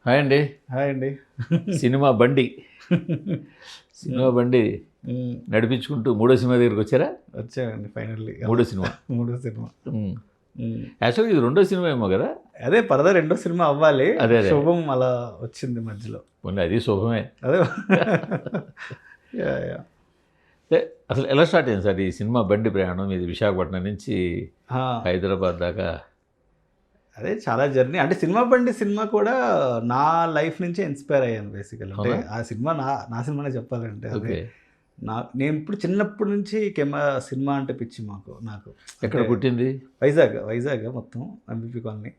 Hi అండి. Hi అండి. Cinema బండి సినిమా బండి నడిపించుకుంటూ మూడో సినిమా దగ్గరికి వచ్చారా? వచ్చానండి ఫైనల్లీ. మూడో సినిమా. మూడో సినిమా. యాక్చువల్గా ఇది రెండో సినిమా ఏమో కదా? అదే పరద రెండో సినిమా అవ్వాలి. అదే అదే. శుభం అలా వచ్చింది మధ్యలో. పోనీ అది శుభమే. అదే యా. అసలు ఎలా స్టార్ట్ అయింది సార్ ఈ సినిమా బండి ప్రయాణం? ఇది విశాఖపట్నం నుంచి హైదరాబాద్ దాకా. అదే చాలా జర్నీ. అంటే సినిమా బండి సినిమా కూడా నా లైఫ్ నుంచే ఇన్స్పైర్ అయ్యాను బేసికల్. అంటే ఆ సినిమా నా సినిమానే చెప్పాలంటే. అదే నేను ఇప్పుడు చిన్నప్పటి నుంచి సినిమా అంటే పిచ్చి నాకు. ఎక్కడ పుట్టింది? వైజాగ్ మొత్తం ఎంబీపీ కాలనీ.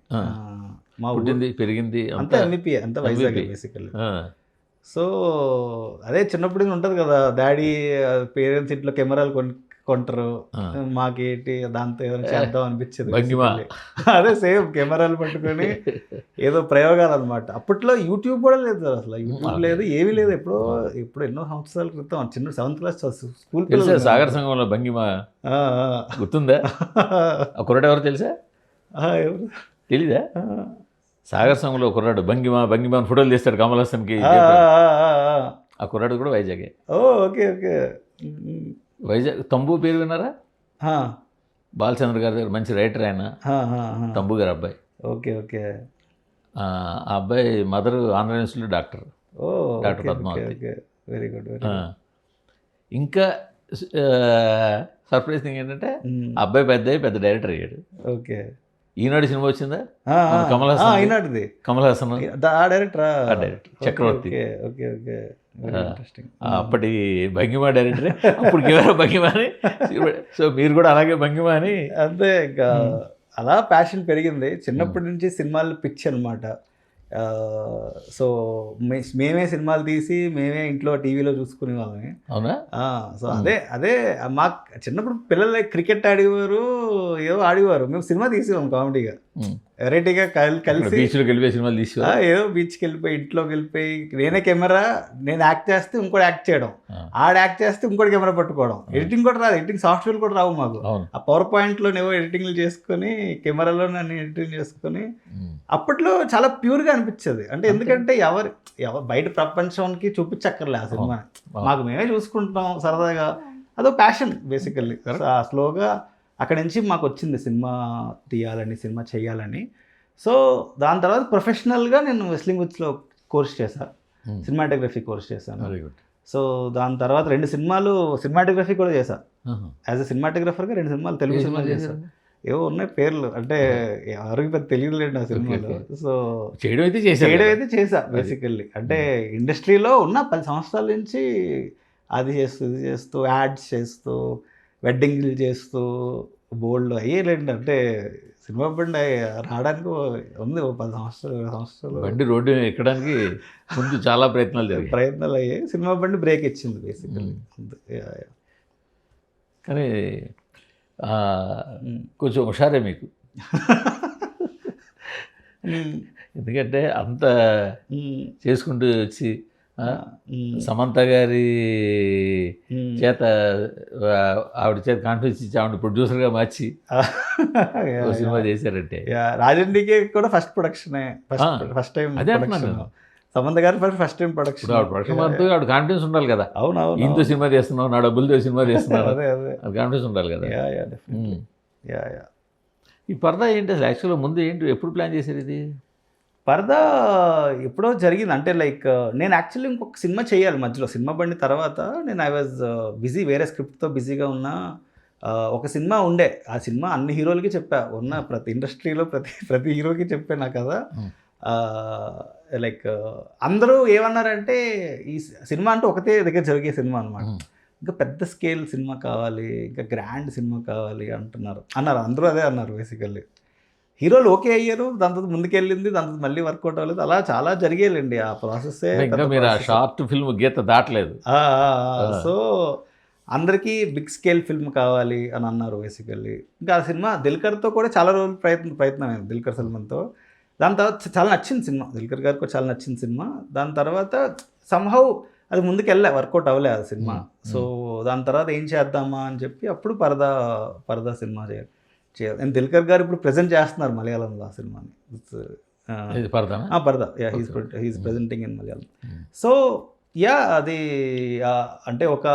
మా పుట్టింది పెరిగింది అంతా ఎంబీపీ, అంతా వైజాగ్ బేసికల్. సో అదే చిన్నప్పుడు ఉంటుంది కదా, డాడీ పేరెంట్స్ ఇంట్లో కెమెరాలు కొంటారు, మాకేంటి దాంతో ఏదైనా చేద్దాం అనిపించేది. అదే సేమ్ కెమెరాలు పట్టుకొని ఏదో ప్రయోగాలు అనమాట. అప్పట్లో యూట్యూబ్ కూడా లేదు అసలు, యూట్యూబ్ లేదు, ఏమీ లేదు. ఇప్పుడు ఎన్నో సంవత్సరాల క్రితం చిన్న 7th క్లాస్ స్కూల్ తెలుసా? సాగర్ సంఘంలో భంగిమ గుర్తుందా? ఆ కుర్రాడు ఎవరు తెలుసా? ఎవరు తెలీదా? సాగర్ సంఘంలో కుర్రాడు భంగిమ ఫోటోలు తీస్తాడు కమల్ హాసన్కి. ఆ కుర్రాడు కూడా వైజాగే. Okay okay. వైజాగ్. తంబు పేరు విన్నారా? బాలచంద్ర గారి దగ్గర మంచి రైటర్ ఆయన, తంబు గారు అబ్బాయి. Okay okay. ఆ అబ్బాయి మదర్ ఆంధ్ర యూనివర్సిటీలో డాక్టర్ పద్మావతి. Very good. ఇంకా సర్ప్రైజ్ థింగ్ ఏంటంటే అబ్బాయి పెద్ద డైరెక్టర్ అయ్యాడు. ఓకే. ఈనాడు సినిమా వచ్చిందా? Kamal Haasan director Chakravarthi. Okay okay. అప్పటి భంగిమ డైరెక్టరే, అప్పుడు భంగిమ అని. సో మీరు కూడా అలాగే భంగిమ అని. అంతే, ఇంకా అలా ప్యాషన్ పెరిగింది. చిన్నప్పటి నుంచి సినిమాలు పిచ్చి అనమాట. సో మేమే సినిమాలు తీసి మేమే ఇంట్లో టీవీలో చూసుకునే వాళ్ళమే. అవునా? సో అదే మాకు చిన్నప్పుడు పిల్లలు క్రికెట్ ఆడేవారు, ఏదో ఆడేవారు, మేము సినిమా తీసేవాం కామెడీగా వెరైటీగా కలిసి. బీచ్లోకి వెళ్ళిపోయి సినిమాలు తీసి ఏదో బీచ్కి వెళ్ళిపోయి ఇంట్లోకి వెళ్ళిపోయి నేనే కెమెరా, నేను యాక్ట్ చేస్తే ఇంకోటి యాక్ట్ చేయడం, ఆడ యాక్ట్ చేస్తే ఇంకోటి కెమెరా పట్టుకోవడం. ఎడిటింగ్ కూడా రాదు, ఎడిటింగ్ సాఫ్ట్వేర్ కూడా రావు మాకు. ఆ పవర్ పాయింట్లోనేవో ఎడిటింగ్లు చేసుకొని కెమెరాలో నన్ను ఎడిటింగ్ చేసుకొని. అప్పట్లో చాలా ప్యూర్గా అనిపించేది. అంటే ఎందుకంటే ఎవరు బయట ప్రపంచానికి చూపించక్కర్లే ఆ సినిమా, మాకు మేమే చూసుకుంటాం సరదాగా. అదో ప్యాషన్ బేసికల్లీ. స్లోగా అక్కడి నుంచి మాకు వచ్చింది సినిమా తీయాలని, సినిమా చేయాలని. సో దాని తర్వాత ప్రొఫెషనల్గా నేను వెస్లింగ్ విత్స్లో కోర్స్ చేశాను, సినిమాటోగ్రఫీ కోర్స్ చేశాను. సో దాని తర్వాత 2 సినిమాలు సినిమాటోగ్రఫీ కూడా చేశాను. యాజ్ ఎ సినిమాటోగ్రఫర్గా 2 సినిమాలు తెలుగు సినిమాలు చేశాను. ఏవో ఉన్నాయి పేర్లు, అంటే ఎవరికి పెద్ద తెలియదులేండి ఆ సినిమాలో. సో చేయడం అయితే చేశా బేసికల్లీ. అంటే ఇండస్ట్రీలో ఉన్న 10 సంవత్సరాల నుంచి అది చేస్తూ యాడ్స్ చేస్తూ వెడ్డింగ్లు చేస్తూ బోల్డ్ అయ్యేలేండి. అంటే సినిమా బండి రావడానికి ఉంది 10 సంవత్సరాలు 20 సంవత్సరాలు. బండి రోడ్డు ఎక్కడానికి ముందు చాలా ప్రయత్నాలు అయ్యాయి. సినిమా బండి బ్రేక్ ఇచ్చింది బేసికల్లీ. కానీ కొంచెం హుషారే మీకు. ఎందుకంటే అంత చేసుకుంటూ వచ్చి సమంత గారి చేత ఆవిడ చేత కాన్ఫిడెన్స్ ఇచ్చి ఆవిడ ప్రొడ్యూసర్గా మార్చి సినిమా చేశారంటే. రాజండికి కూడా ఫస్ట్ ప్రొడక్షనే, ఫస్ట్ టైం. అదే అంటున్నాను, సమంత గారి ఫస్ట్ టైం ప్రొడక్షన్. ప్రొడక్షన్ అంతా ఆవిడ కాన్ఫిడెన్స్ ఉండాలి కదా. అవునవును, ఇంతో సినిమా చేస్తున్నావు, నా డబ్బులతో సినిమా చేస్తున్నావు, అది కాన్ఫిడెన్స్ ఉండాలి కదా. ఈ పరదా ఏంటి అసలు? యాక్చువల్గా ముందు ఏంటి, ఎప్పుడు ప్లాన్ చేశారు ఇది? పరదా ఎప్పుడో జరిగింది. అంటే లైక్ నేను యాక్చువల్లీ ఇంకొక సినిమా చేయాలి మధ్యలో. సినిమా బండి తర్వాత నేను ఐ వాజ్ బిజీ, వేరే స్క్రిప్ట్తో బిజీగా ఉన్నా. ఒక సినిమా ఉండే, ఆ సినిమా అన్ని హీరోలకి చెప్పా, ఉన్న ప్రతి ఇండస్ట్రీలో ప్రతి హీరోకి చెప్పాను కదా. లైక్ అందరూ ఏమన్నారంటే ఈ సినిమా అంటే ఒకటే దగ్గర జరిగే సినిమా అనమాట, ఇంకా పెద్ద స్కేల్ సినిమా కావాలి, ఇంకా గ్రాండ్ సినిమా కావాలి అన్నారు. అందరూ అదే అన్నారు బేసికల్లీ. హీరోలు ఓకే అయ్యారు, దాంతో ముందుకెళ్ళింది, దాంతో మళ్ళీ వర్కౌట్ అవ్వలేదు, అలా చాలా జరిగేలేండి ఆ ప్రాసెస్. షార్ట్ ఫిల్మ్ గీత దాటలేదు. సో అందరికీ బిగ్ స్కేల్ ఫిల్మ్ కావాలి అని అన్నారు బేసికల్లీ. ఇంకా ఆ సినిమా దిల్కర్తో కూడా చాలా రోజులు ప్రయత్నం అయింది, దిల్కర్ సల్మాన్తో. దాని తర్వాత చాలా నచ్చింది సినిమా, దిల్కర్ గారికి కూడా చాలా నచ్చింది సినిమా. దాని తర్వాత సంహౌ అది ముందుకు వర్కౌట్ అవ్వలే ఆ సినిమా. సో దాని తర్వాత ఏం చేద్దామా అని చెప్పి అప్పుడు పరదా సినిమా చేయాలి. దిల్కర్ గారు ఇప్పుడు ప్రజెంట్ చేస్తున్నారు మలయాళంలో ఆ సినిమాని. ఇది పరదానా? పరదా, yeah, he's presenting in Malayalam. So yeah, అది అంటే ఒక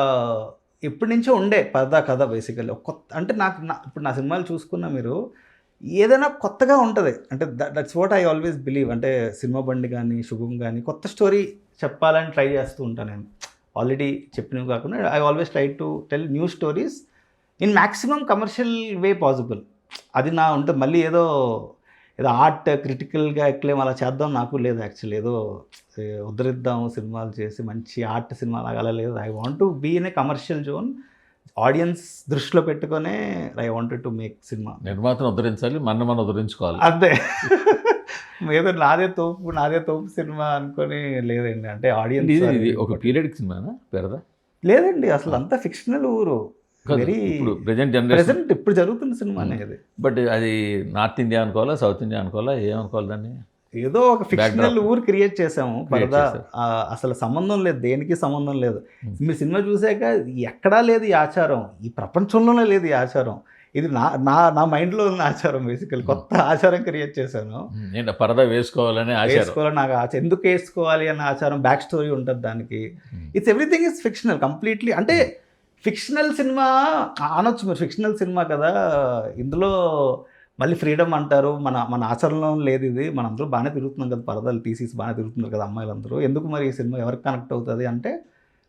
ఎప్పటి నుంచో ఉండే పరదా కథ బేసికల్లీ. కొత్త అంటే ఇప్పుడు నా సినిమాలు చూసుకున్న మీరు ఏదైనా కొత్తగా ఉంటుంది అంటే that's what I always believe. అంటే సినిమా బండి కానీ శుభం కానీ కొత్త స్టోరీ చెప్పాలని ట్రై చేస్తూ ఉంటాను నేను. ఆల్రెడీ చెప్పినవి కాకుండా I always try to tell new stories in maximum commercial way possible. అది నా ఉంటుంది. మళ్ళీ ఏదో ఆర్ట్ క్రిటికల్గా ఎక్లేం అలా చేద్దాం నాకు లేదు యాక్చువల్లీ. ఏదో ఉద్ధరిద్దాం సినిమాలు చేసి మంచి ఆర్ట్ సినిమా లాగా లేదు. I want to be in a commercial zone, audience దృష్టిలో పెట్టుకునే I wanted to make cinema. నిర్మాతను ఉద్ధరించాలి, మనం ఉద్ధరించుకోవాలి అంతే. ఏదో నాదే తోపు సినిమా అనుకొని లేదండి. అంటే ఆడియన్స్ ఇది ఒక పీరియడ్ సినిమానా పేరదా? లేదండి, అసలు అంతా ఫిక్షనల్ ఊరు. వెరీ ఇప్పుడు ప్రెజెంట్ జనరేషన్ ఇప్పుడు జరుగుతున్న సినిమా అనేది. బట్ అది నార్త్ ఇండియా అనుకోవాలా, సౌత్ ఇండియా అనుకోవాలా, ఏమనుకోవాలి దాన్ని? ఏదో ఒక ఫిక్షనల్ ఊరు క్రియేట్ చేసాము పరదా. అసలు సంబంధం లేదు, దేనికి సంబంధం లేదు. మీరు సినిమా చూసాక ఎక్కడా లేదు ఈ ఆచారం, ఈ ప్రపంచంలోనే లేదు ఈ ఆచారం. ఇది నా మైండ్లో ఉన్న ఆచారం బేసికల్. కొత్త ఆచారం క్రియేట్ చేశాను. నేను పరదా వేసుకోవాలని నాకు ఎందుకు వేసుకోవాలి అన్న ఆచారం, బ్యాక్ స్టోరీ ఉంటుంది దానికి. It's everything is fictional completely. అంటే ఫిక్షనల్ సినిమా అనొచ్చు మీరు, ఫిక్షనల్ సినిమా కదా, ఇందులో మళ్ళీ ఫ్రీడమ్ అంటారు. మన ఆచరణలో లేదు ఇది. మనందరూ బాగానే తిరుగుతున్నాం కదా, పరదాలు తీసేసి బాగానే తిరుగుతున్నారు కదా అమ్మాయిలందరూ, ఎందుకు మరి ఈ సినిమా ఎవరికి కనెక్ట్ అవుతుంది అంటే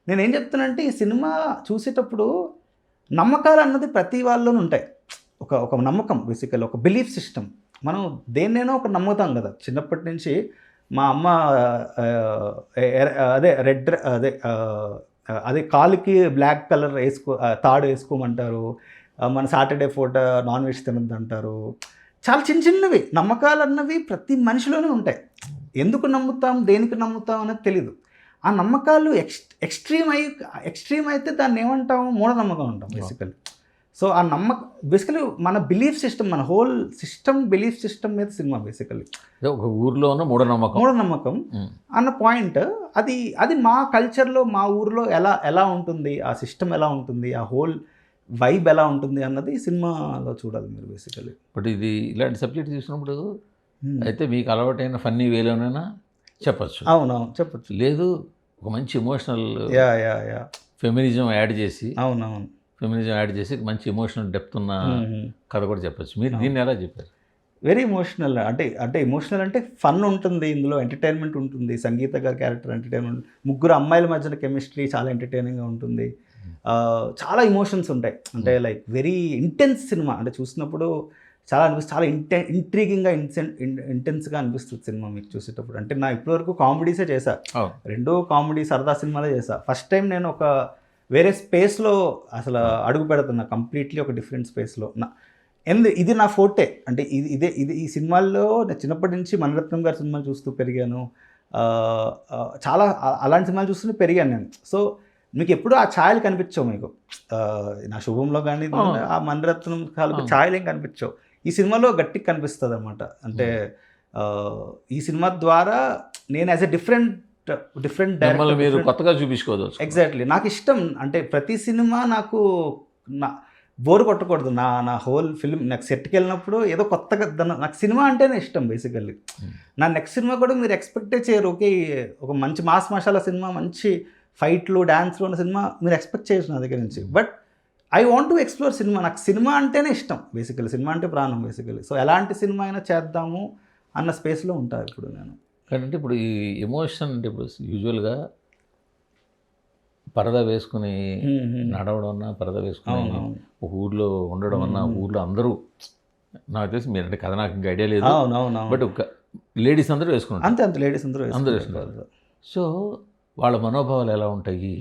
నేనేం చెప్తానంటే ఈ సినిమా చూసేటప్పుడు నమ్మకాలు అన్నది ప్రతి వాళ్ళలోనూ ఉంటాయి. ఒక నమ్మకం బేసికల్, ఒక బిలీఫ్ సిస్టమ్. మనం దేన్నైనా ఒక నమ్ముతాం కదా. చిన్నప్పటి నుంచి మా అమ్మ అదే కాలుకి బ్లాక్ కలర్ తాడు వేసుకోమంటారు. మన సాటర్డే పూట నాన్ వెజ్ తినద్దు అంటారు. చాలా చిన్నవి నమ్మకాలు అన్నవి ప్రతి మనిషిలోనే ఉంటాయి. ఎందుకు నమ్ముతాం, దేనికి నమ్ముతాం అనేది తెలీదు. ఆ నమ్మకాలు ఎక్స్ట్రీమ్ అయితే దాన్ని ఏమంటాం, మూఢనమ్మకం అంటాం బేసికలీ. సో ఆ బేసికలీ మన బిలీఫ్ సిస్టమ్, మన హోల్ సిస్టమ్ బిలీఫ్ సిస్టమ్ మీద సినిమా బేసికలీ. ఒక ఊర్లో ఉన్న మూఢనమ్మకం అన్న పాయింట్. అది మా కల్చర్లో, మా ఊరిలో ఎలా ఉంటుంది, ఆ సిస్టమ్ ఎలా ఉంటుంది, ఆ హోల్ వైబ్ ఎలా ఉంటుంది అన్నది సినిమాలో చూడాలి మీరు బేసికలీ. బట్ ఇది ఇలాంటి సబ్జెక్ట్ చూసినప్పుడు అయితే మీకు అలవాటైన ఫన్నీ వేలోనైనా చెప్పచ్చు. అవునవును, చెప్పచ్చు. లేదు ఒక మంచి ఎమోషనల్ యా ఫెమినిజం యాడ్ చేసి, అవునవును, ఫెమినిజం యాడ్ చేసి మంచి ఎమోషనల్ డెప్త్ ఉన్న కథ కూడా చెప్పచ్చు. మీరు దీన్ని ఎలా చెప్పారు? Very emotional. అంటే ఎమోషనల్ అంటే ఫన్ ఉంటుంది ఇందులో, ఎంటర్టైన్మెంట్ ఉంటుంది. సంగీత గారి క్యారెక్టర్ ఎంటర్టైన్మెంట్, ముగ్గురు అమ్మాయిల మధ్యన కెమిస్ట్రీ చాలా ఎంటర్టైనింగ్గా ఉంటుంది. చాలా ఎమోషన్స్ ఉంటాయి. అంటే లైక్ వెరీ ఇంటెన్స్ సినిమా. అంటే చూసినప్పుడు చాలా చాలా ఇంట్రీగింగ్గా ఇంటెన్స్గా అనిపిస్తుంది సినిమా మీకు చూసేటప్పుడు. అంటే నా ఇప్పటివరకు కామెడీసే చేశా, 2 కామెడీ సరదా సినిమాలే చేశా. ఫస్ట్ టైం నేను ఒక వేరే స్పేస్లో అసలు అడుగు పెడుతున్నా, కంప్లీట్లీ ఒక డిఫరెంట్ స్పేస్లో. ఇది నా ఫోర్టే. అంటే ఇది ఈ సినిమాల్లో నేను చిన్నప్పటి నుంచి మణిరత్నం గారి సినిమాలు చూస్తూ పెరిగాను. చాలా అలాంటి సినిమాలు చూస్తూనే పెరిగాను నేను. సో మీకు ఎప్పుడు ఆ ఛాయలు కనిపించవు మీకు. నా శుభంలో కానీ ఆ మణిరత్నం కాలం ఛాయలు ఏం కనిపించవు. ఈ సినిమాలో గట్టిగా కనిపిస్తుంది అనమాట. అంటే ఈ సినిమా ద్వారా నేను యాజ్ ఎ డిఫరెంట్ మీరు కొత్తగా చూపించుకోదు. ఎగ్జాక్ట్లీ నాకు ఇష్టం. అంటే ప్రతి సినిమా నాకు బోర్ కొట్టకూడదు. నా హోల్ ఫిల్మ్ నాకు సెట్కి వెళ్ళినప్పుడు ఏదో కొత్తగా నాకు సినిమా అంటేనే ఇష్టం బేసికల్లీ. నా నెక్స్ట్ సినిమా కూడా మీరు ఎక్స్పెక్టే చేయరు. ఓకే, ఒక మంచి మాస్ మసాలా సినిమా, మంచి ఫైట్లు డ్యాన్స్లు ఉన్న సినిమా మీరు ఎక్స్పెక్ట్ చేయొచ్చు నా దగ్గర నుంచి. But I want to explore cinema. నాకు సినిమా అంటేనే ఇష్టం బేసికలీ. సినిమా అంటే ప్రాణం బేసికలీ. సో ఎలాంటి సినిమా అయినా చేద్దాము అన్న స్పేస్లో ఉంటాను ఇప్పుడు నేను. కానీ ఇప్పుడు ఈ ఎమోషన్ అంటే ఇప్పుడు యూజువల్గా పరదా వేసుకుని నడవడం అన్నా, పరదా వేసుకుని ఒక ఊర్లో ఉండడం అన్నా, ఊర్లో అందరూ నాకు తెలిసి మీరంటే కథ నాకు ఇంకా ఐడియా లేదు. బట్ ఒక లేడీస్ అందరూ వేసుకున్నారు. అంతే లేడీస్ అందరూ వేసుకున్నారు. సో వాళ్ళ మనోభావాలు ఎలా ఉంటాయి,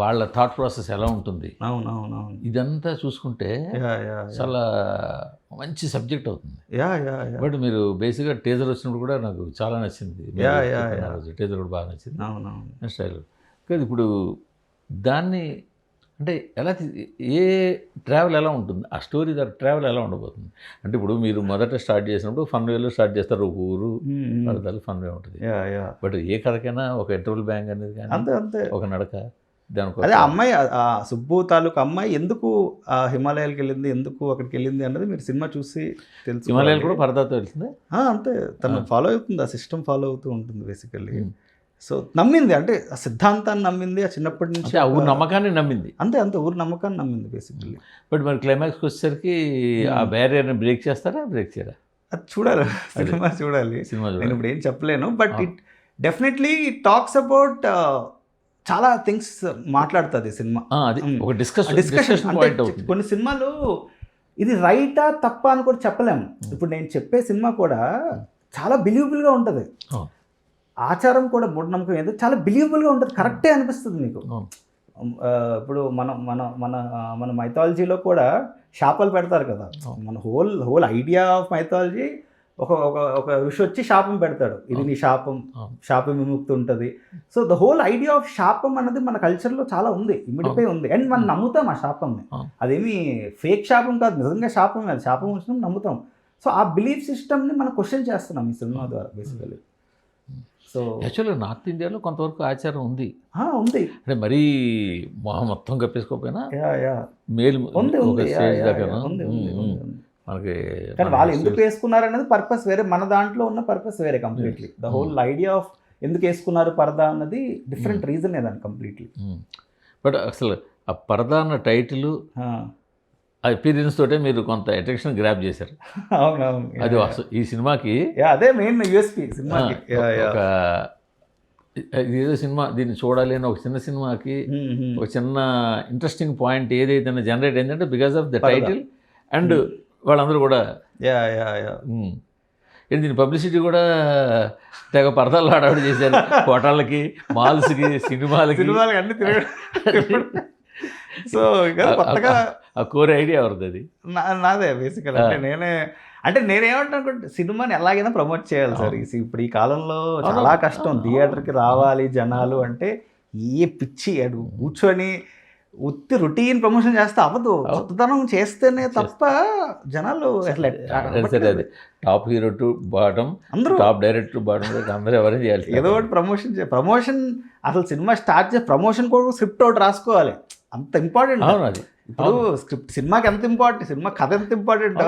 వాళ్ళ థాట్ ప్రాసెస్ ఎలా ఉంటుంది, ఇదంతా చూసుకుంటే చాలా మంచి సబ్జెక్ట్ అవుతుంది. బట్ మీరు బేసిక్గా టీజర్ వచ్చినప్పుడు కూడా నాకు చాలా నచ్చింది. టీజర్ కూడా బాగా నచ్చింది స్టైల్. కానీ ఇప్పుడు దాన్ని అంటే ఎలా ఏ ట్రావెల్ ఎలా ఉంటుంది, ఆ స్టోరీ ట్రావెల్ ఎలా ఉండబోతుంది అంటే ఇప్పుడు మీరు మొదట స్టార్ట్ చేసినప్పుడు ఫన్ వేలో స్టార్ట్ చేస్తారు, ఒక ఊరు పడతారు, ఫన్ వే ఉంటుంది. బట్ ఏ కథకైనా ఒక ఇంటర్వల్ బ్యాంగ్ అనేది కానీ, అంతే ఒక నడక, దానికి అదే అమ్మాయి సుబ్బు తాలూకు అమ్మాయి ఎందుకు హిమాలయాలకు వెళ్ళింది, ఎందుకు అక్కడికి వెళ్ళింది అన్నది మీరు సినిమా చూసి తెలుసు. హిమాలయాలు కూడా పరదాతో వెళ్తుంది. అంతే, తను ఫాలో అవుతుంది, ఆ సిస్టమ్ ఫాలో అవుతూ ఉంటుంది బేసికల్లీ. సో నమ్మింది, అంటే ఆ సిద్ధాంతాన్ని నమ్మింది, ఆ చిన్నప్పటి నుంచి ఆ ఊరు నమ్మకాన్ని నమ్మింది. అంతే ఊరు నమ్మకాన్ని నమ్మింది బేసికల్లీ. బట్ మరి క్లైమాక్స్కి వచ్చేసరికి ఆ బ్యారియర్ని బ్రేక్ చేస్తారా, బ్రేక్ చేయరా? అది చూడాలి, సినిమా చూడాలి. నేను ఇప్పుడు ఏం చెప్పలేను, but it definitely talks about చాలా థింగ్స్ మాట్లాడుతుంది సినిమా. అది ఒక డిస్కషన్ పాయింట్ అవుతుంది. కొన్ని సినిమాలు ఇది రైటా తప్ప అని కూడా చెప్పలేము. ఇప్పుడు నేను చెప్పే సినిమా కూడా చాలా బిలీవబుల్గా ఉంటుంది, ఆచారం కూడా మూఢనమ్మకం ఏదో చాలా బిలీవబుల్గా ఉంటుంది, కరెక్టే అనిపిస్తుంది మీకు. ఇప్పుడు మన మైథాలజీలో కూడా శాపాలు పెడతారు కదా. మన హోల్ ఐడియా ఆఫ్ మైథాలజీ ఒక ఋషి వచ్చి శాపం పెడతాడు, ఇది నీ శాపం విముక్తి ఉంటుంది. So the whole idea of శాపం అన్నది మన కల్చర్లో చాలా ఉంది, ఇమిడిపోయి ఉంది. అండ్ మనం నమ్ముతాం ఆ శాపంని, అదేమి ఫేక్ శాపం కాదు, నిజంగా శాపం కాదు, శాపం వచ్చిన నమ్ముతాం. సో ఆ బిలీఫ్ సిస్టమ్ని మనం క్వశ్చన్ చేస్తున్నాం ఈ సినిమా ద్వారా బేసికలీ. సో యాక్చువల్గా నార్త్ ఇండియాలో కొంతవరకు ఆచారం ఉంది, ఉంది అంటే మరీ మొత్తం కప్పేసుకోకపోయినా మేలు ఉంది, మనకి. కానీ వాళ్ళు ఎందుకు వేసుకున్నారు అనేది పర్పస్ వేరే, మన దాంట్లో ఉన్న పర్పస్ వేరే completely. The whole idea of ఎందుకు వేసుకున్నారు పరదా అన్నది డిఫరెంట్ రీజన్ ఏదాన్ని కంప్లీట్లీ. బట్ అసలు ఆ పరదా అన్న టైటిల్ ఆ ఎక్స్పీరియన్స్ తోటే మీరు కొంత అట్రాక్షన్ గ్రాప్ చేశారు. అవునవును, అది ఈ సినిమాకి అదే మెయిన్ యూఎస్పీ సినిమాకి. ఒక ఏదో సినిమా దీన్ని చూడాలి అని ఒక చిన్న సినిమాకి ఒక చిన్న ఇంట్రెస్టింగ్ పాయింట్ ఏదైతే జనరేట్ అయిందంటే because of the title and వాళ్ళందరూ కూడా దీని పబ్లిసిటీ కూడా తెగ పరదాలు ఆడవాడు చేశారు, హోటళ్ళకి, మాల్స్కి, సినిమాలకి అన్ని తిరగడం. సో కొత్తగా ఆ కోర్ ఐడియా ఎవరిది? అది నాదే బేసికల్. అంటే నేనేమంటాను, సినిమాని ఎలాగైనా ప్రమోట్ చేయాలి సార్. ఇప్పుడు ఈ కాలంలో చాలా కష్టం, థియేటర్కి రావాలి జనాలు అంటే ఏ పిచ్చి అడుగు కూర్చొని ఉత్తి రొటీన్ ప్రమోషన్ చేస్తే అవ్వదు, కొత్తదనం చేస్తేనే తప్ప జనాలు అసలు టాప్ హీరో టు బాటమ్, అందరూ టాప్ డైరెక్టర్ టు బాటమ్, అందరూ ఎవరైనా చేయాలి ఏదో ఒకటి ప్రమోషన్. అసలు సినిమా స్టార్ట్ చేసి ప్రమోషన్ కూడా స్క్రిప్ట్ ఒకటి రాసుకోవాలి, అంత ఇంపార్టెంట్. అది ఇప్పుడు స్క్రిప్ట్ సినిమాకి ఎంత ఇంపార్టెంట్, సినిమా కథ ఎంత ఇంపార్టెంట్,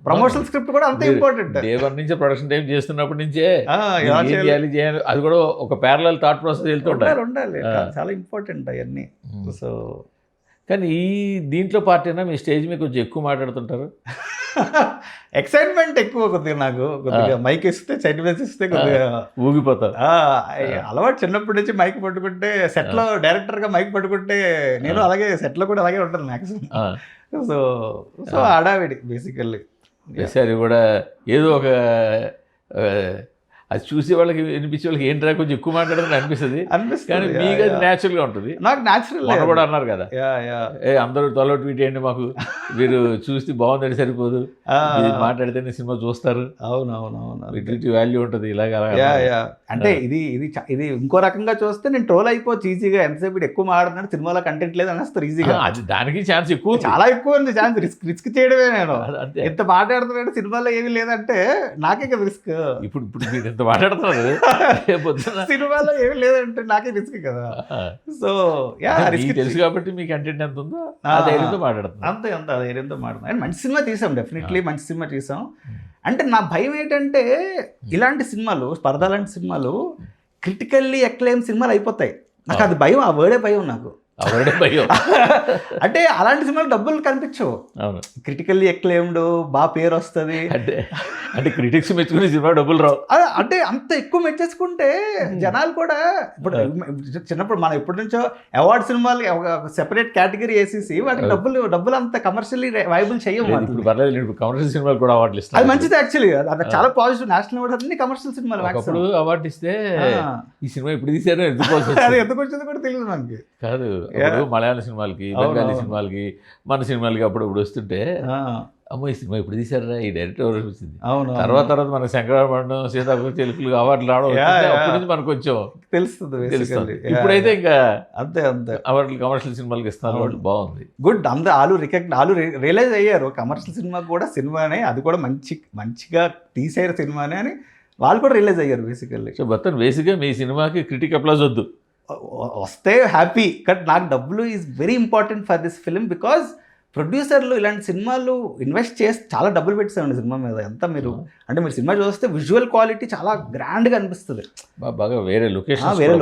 ప్రమోషనల్ స్క్రిప్ట్ కూడా అంత ఇంపార్టెంట్. డే వన్ నుంచే ప్రొడక్షన్ టైం చేస్తున్నప్పటి నుంచే చేయాలి, అది కూడా ఒక ప్యారలల్ థాట్ ప్రాసెస్ వెళ్తూ ఉండాలి, చాలా ఇంపార్టెంట్ అవన్నీ. సో కానీ ఈ దీంట్లో పార్ట్ అయినా మీ స్టేజ్ మీద కొంచెం ఎక్కువ మాట్లాడుతుంటారు. ఎక్సైట్మెంట్ ఎక్కువ కొద్దిగా, నాకు కొద్దిగా మైక్ ఇస్తే సెంటిమెంట్స్ ఇస్తే కొద్దిగా ఊగిపోతారు. అలవాటు చిన్నప్పటి నుంచి మైక్ పట్టుకుంటే, సెట్లో డైరెక్టర్గా మైక్ పట్టుకుంటే నేను అలాగే సెట్లో కూడా అలాగే ఉంటాను మ్యాక్సిమం. సో హడావిడి బేసికల్లీ. సరే కూడా ఏదో ఒక అది చూసే వాళ్ళకి వినిపించే వాళ్ళకి ఏంట్రా కొంచెం ఎక్కువ మాట్లాడదని అనిపిస్తుంది, కానీ మీకు అది న్యాచురల్గా ఉంటుంది. నాకు న్యాచురల్ కూడా అన్నారు కదా, అందరూ తలో ట్వీట్ చేయండి మాకు, మీరు చూస్తే బాగుందంటే సరిపోదు, మాట్లాడితేనే సినిమా చూస్తారు. అవునవునవును, ట్వీట్ వాల్యూ ఉంటుంది. ఇలాగ అంటే ఇది ఇంకో రకంగా చూస్తే నేను ట్రోల్ అయిపోవచ్చు ఈజీగా, ఎంతసేపు ఎక్కువ మాట్లాడుతున్నాడు సినిమాలో కంటెంట్ లేదు అనేస్తారు ఈజీగా. అది దానికి ఛాన్స్ ఎక్కువ, చాలా ఎక్కువ ఉంది ఛాన్స్. రిస్క్ చేయడమే. నేను ఎంత మాట్లాడుతున్నాడు సినిమాలో ఏమీ లేదంటే నాకే కదా రిస్క్. ఇప్పుడు మీరు ఎంత మాట్లాడుతున్నారు సినిమాలో ఏమి లేదంటే నాకే రిస్క్ కదా. సో రిస్క్ తెలుసు కాబట్టి మీ కంటెంట్ ఎంత ఉందో ధైర్యంతో మాట్లాడుతున్నాను. అంతే ధైర్యంతో మాట్లాడుతున్నాను. అండ్ మంచి సినిమా తీసాం, డెఫినెట్లీ మంచి సినిమా తీసాం. అంటే నా భయం ఏంటంటే ఇలాంటి సినిమాలు, స్పర్ధ లాంటి సినిమాలు క్రిటికల్లీ అక్లెయిమ్ సినిమాలు అయిపోతాయి. నాకు అది భయం, ఆ వర్డే భయం నాకు. అంటే అలాంటి సినిమాలు డబ్బులు కనిపించవు. అవును, క్రిటికల్లీ ఎక్లెయిమ్డ్ బాగా పేరు వస్తుంది అంటే క్రిటిక్స్ మెచ్చుకునే సినిమా డబ్బులు రావు. అంటే అంత ఎక్కువ మెచ్చేసుకుంటే జనాలు కూడా, ఇప్పుడు చిన్నప్పుడు మనం ఎప్పటి నుంచో అవార్డ్ సినిమాలు సెపరేట్ కేటగిరీ వేసేసి వాటికి డబ్బులు అంత కమర్షియల్లీ వైబుల్ చేయము. ఇప్పుడు పర్లేదు, కమర్షియల్ సినిమాలు కూడా అవార్డులు ఇస్తారు. అది మంచిది యాక్చువల్లీ, అది చాలా పాజిటివ్. నేషనల్ అవార్డు అన్ని కమర్షియల్ సినిమాలు. అప్పుడు అవార్డు ఇస్తే ఈ సినిమా ఇప్పుడు తీసారో అది ఎందుకు వచ్చిందో కూడా తెలియదు మనకి. కాదు, మలయాళ సినిమాలకి, బెంగాలీ సినిమాలకి, మన సినిమాలకి అప్పుడప్పుడు వస్తుంటే అమ్మో ఈ సినిమా ఇప్పుడు తీసారా ఈ డైరెక్టర్ ఎవరు వచ్చింది. తర్వాత మన శంకరాభరణం, సీతాపతి తెలుగులు అవార్డులు రావడం అప్పటి నుంచి మనకు కొంచెం తెలుస్తుంది. ఇప్పుడైతే ఇంకా అంతే అవార్డులు కమర్షియల్ సినిమాలకి ఇస్తున్నారు. వాళ్ళు బాగుంది, గుడ్. వాళ్ళు రియలైజ్ అయ్యారు కమర్షియల్ సినిమా కూడా సినిమానే, అది కూడా మంచిగా తీసేరు సినిమానే అని వాళ్ళు కూడా రియలైజ్ అయ్యారు బేసికల్లీ. సో మొత్తం బేసిక్గా మీ సినిమాకి క్రిటిక్ అప్లాజ్ వద్దు, వస్తే హ్యాపీ, బట్ నాకు డబ్బులు is very important for this film. Because ప్రొడ్యూసర్లు ఇలాంటి సినిమాలు ఇన్వెస్ట్ చేసి చాలా డబ్బులు పెట్టేసామండి సినిమా మీద. ఎంత మీరు అంటే మీరు సినిమా చూస్తే విజువల్ క్వాలిటీ చాలా గ్రాండ్గా అనిపిస్తుంది, బాగా వేరే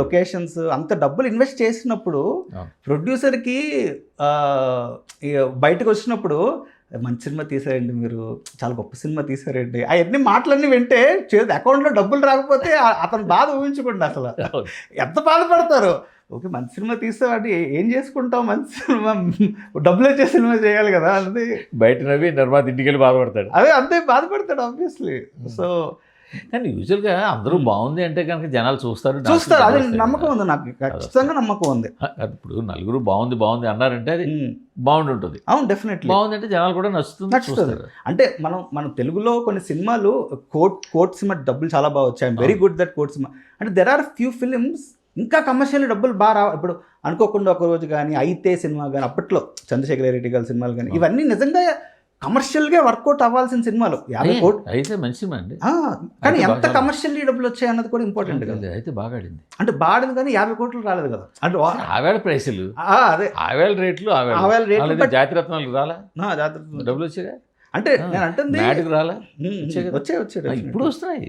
లొకేషన్స్ అంత డబ్బులు ఇన్వెస్ట్ చేసినప్పుడు ప్రొడ్యూసర్కి బయటకు వచ్చినప్పుడు మంచి సినిమా తీసారండి, మీరు చాలా గొప్ప సినిమా తీసారండి, అవన్నీ మాటలన్నీ వింటే అకౌంట్లో డబ్బులు రాకపోతే అతను బాధ ఊహించుకోండి అసలు ఎంత బాధపడతారు. ఓకే మంచి సినిమా తీస్తామంటే ఏం చేసుకుంటాం, మంచి సినిమా డబ్బులు వచ్చే సినిమా చేయాలి కదా అది. బయట నవ్వి నిర్మాత ఇంటికి వెళ్ళి బాధపడతాడు, అదే అంతే బాధపడతాడు ఆబ్వియస్లీ. సో కానీ యూజువల్గా అందరూ బాగుంది అంటే కనుక జనాలు చూస్తారు, అదే నమ్మకం ఉంది నాకు, ఖచ్చితంగా నమ్మకం ఉంది. ఇప్పుడు నలుగురు బాగుంది అన్నారంటే అది బాగుండి ఉంటుంది. అవును డెఫినెట్లీ బాగుంది అంటే జనాలు కూడా నచ్చుతుంది. అంటే మనం తెలుగులో కొన్ని సినిమాలు కోర్ట్ సినిమా డబ్బులు చాలా బాగా వచ్చాయి, very good that court cinema. అంటే దెర్ ఆర్ ఫ్యూ ఫిలిమ్స్ ఇంకా కమర్షియల్ డబ్బులు బాగా ఇప్పుడు అనుకోకుండా ఒక రోజు కానీ, అయితే సినిమా కానీ, అప్పట్లో చంద్రశేఖర రెడ్డి గారి సినిమాలు కానీ, ఇవన్నీ నిజంగా కమర్షియల్గా వర్కౌట్ అవ్వాల్సిన సినిమాలు. 50 కోట్లు అయితే మంచి సినిమా అండి, కానీ ఎంత కమర్షియల్ డబ్బులు వచ్చాయి అన్నది కూడా ఇంపార్టెంట్ కదా. అయితే బాగా ఆడింది, అంటే బాడింది కానీ 50 కోట్లు రాలేదు కదా. అంటే ఆవేళ ప్రైసులు, అదే ఆవేళ రేట్లు, ఆవేళ రేట్లు జాతిరత్నాలు రాలా, జాతర డబ్బులు వచ్చాయి. అంటే నేను అంటుంది రాలా, వచ్చాయి ఇప్పుడు వస్తున్నాయి.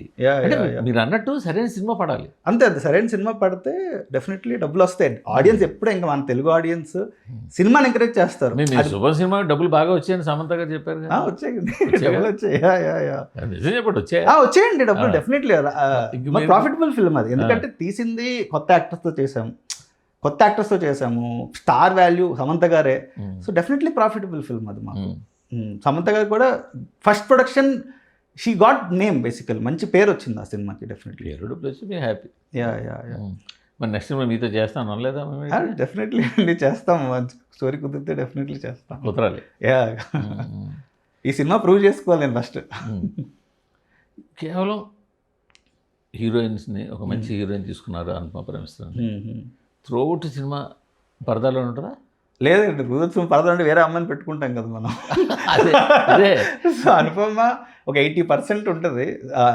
మీరు అన్నట్టు సరైన సినిమా పడాలి, అంతే సరైన సినిమా పడితే డెఫినెట్లీ డబ్బులు వస్తాయి. ఆడియన్స్ ఎప్పుడు ఇంకా మన తెలుగు ఆడియన్స్ సినిమాని ఎంకరేజ్ చేస్తారు. శుభం సినిమా డబ్బులు బాగా వచ్చాయని సమంత గారు చెప్పారు, వచ్చాయండి డబ్బులు వచ్చాయి, నిజం చెప్పండి వచ్చాయండి డబ్బులు డెఫినెట్లీ. ప్రాఫిటబుల్ ఫిల్మ్ అది, ఎందుకంటే తీసింది కొత్త యాక్టర్స్తో చేసాము, స్టార్ వాల్యూ సమంత గారే. సో డెఫినెట్లీ ప్రాఫిటబుల్ ఫిల్మ్ అది మాకు. సమంత గారు కూడా first production she got name, బేసికల్ మంచి పేరు వచ్చింది ఆ సినిమాకి. డెఫినెట్లీ మీరు హ్యాపీ. మరి నెక్స్ట్ సినిమా మీతో చేస్తాను అనలేదా? డెఫినెట్లీ అండి చేస్తాం, స్టోరీ కుదిరితే డెఫినెట్లీ చేస్తాం, కుదరాలి. ఈ సినిమా ప్రూవ్ చేసుకోవాలి నేను ఫస్ట్. కేవలం హీరోయిన్స్ని ఒక మంచి హీరోయిన్ తీసుకున్నారు అనుపమ పరమేశ్వరన్. త్రూఅవుట్ సినిమా పరదాలో ఉంటుందా? లేదండి, రుద్రసింహ పరద అంటే వేరే అమ్మాయిని పెట్టుకుంటాం కదా మనం. సో అనుపమ ఒక 80% ఉంటుంది,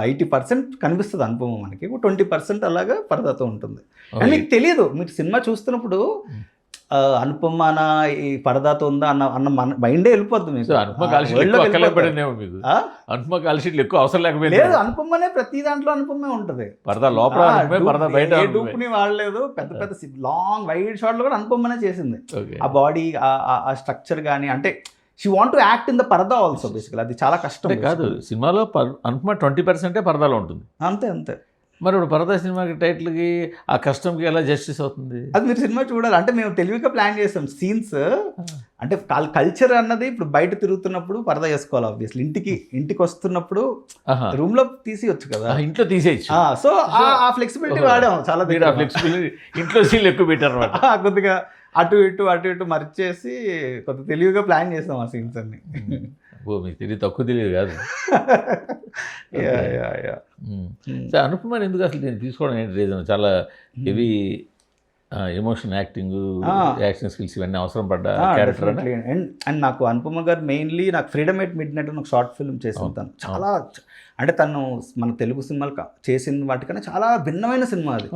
80% కనిపిస్తుంది అనుపమ మనకి, 20% అలాగా పరదతో ఉంటుంది. అండ్ మీకు తెలియదు, మీరు సినిమా చూస్తున్నప్పుడు అనుపమాన ఈ పరదాతో ఉందా అన్న మైండే వెళ్ళిపోద్ది మీకు. అనుపమ కాల్షీట్లు ఎక్కువ అవసరం లేకపోయింది. లేదు, అనుపమనే ప్రతి దాంట్లో అనుపమే ఉంటుంది. పరదా లోపల డూప్ని వాడలేదు, పెద్ద లాంగ్ వైడ్ షాట్లు కూడా అనుపమనే చేసింది. ఆ బాడీ ఆ స్ట్రక్చర్ కానీ, అంటే she want to act in the పరదా ఆల్సో బేసికల్. అది చాలా కష్టం కాదు. సినిమాలో అనుపమ 20% పరదాలో ఉంటుంది, అంతే. మరి ఇప్పుడు పరదా సినిమాకి టైటిల్కి ఆ కస్టమ్కి ఎలా జస్టిస్ అవుతుంది? అది మీరు సినిమా చూడాలి. అంటే మేము తెలివిగా ప్లాన్ చేస్తాం సీన్స్. అంటే కల్చర్ అన్నది ఇప్పుడు బయట తిరుగుతున్నప్పుడు పరదా చేసుకోవాలి ఆబ్వియస్లీ, ఇంటికి వస్తున్నప్పుడు రూమ్లో తీసేయచ్చు కదా, ఇంట్లో తీసేయచ్చు. సో ఆ ఫ్లెక్సిబిలిటీ వాడాం చాలా. ఫ్లెక్సిబిలిటీ ఇంట్లో సీన్లు ఎక్కువ పెట్టారు అనమాట. కొద్దిగా అటు ఇటు మరిచేసి కొద్ది తెలివిగా ప్లాన్ చేస్తాం ఆ సీన్స్ అన్ని. మీకు తెలియదు, తక్కువ తెలియదు కాదు. అనుపమని ఎందుకు అసలు నేను తీసుకోవడం ఏంటి రీజన్? చాలా హెవీ ఎమోషన్, యాక్షన్ స్కిల్స్ ఇవన్నీ అవసరం పడ్డ క్యారెక్టర్. అండ్ నాకు అనుపమ గారు మెయిన్లీ నాకు ఫ్రీడమ్ ఎట్ మిడ్ నైట్ అని ఒక షార్ట్ ఫిల్మ్ చేసాను. తను చాలా అంటే తను మన తెలుగు సినిమాలు చేసిన వాటికన్నా చాలా భిన్నమైన సినిమా అది.